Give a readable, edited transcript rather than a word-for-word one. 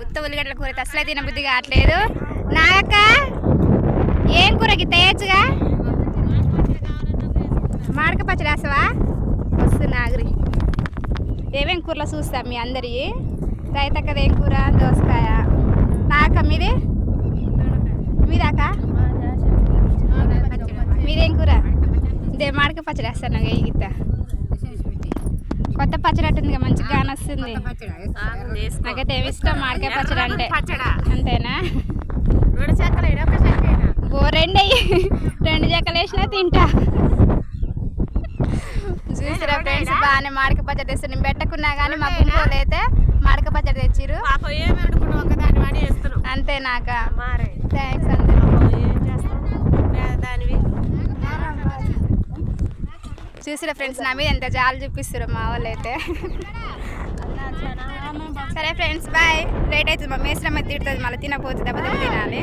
ఉత్త ఉల్లిగడ్డల కూర అయితే అసలు తినబుద్ధి కావట్లేదు. నాగక్క ఏం కూరకి తేయచ్చుగా? మాడక పచ్చడి వేస్తావా? వస్తుంది ఆగిరి. ఏమేం కూరలో చూస్తాం మీ అందరి. రైతక్కది ఏం కూర? దోసకాయ. నాక మీది మీదాక మీదేం కూర? ఇదే మాడక పచ్చడి వేస్తాను. నాకు గీత కొత్త పచ్చడి అట్టుంది, మంచిగా గాని వస్తుంది. నాకైతే ఏమి ఇష్టం మాడకాయ పచ్చడి అంటే. అంతేనా? రెండు చెక్కలు వేసినా తింటా. చూసారా ఫ్రెండ్స్, బాగానే మాడక పచ్చడి తెస్తారు. నేను పెట్టకున్నా కానీ మా గుంపులు అయితే మాడక పచ్చడి తెచ్చిరు. అంతే నాక. థ్యాంక్స్ అందరూ. చూసిరా ఫ్రెండ్స్, నా మీద ఎంత జాలు చూపిస్తారు మా వాళ్ళు అయితే. సరే ఫ్రెండ్స్ బాయ్. లేట్ అవుతుంది, మా మేస్త్రమ్మ తిడుతుంది, మళ్ళీ తినకపోతుంది, దెబ్బ తినాలి.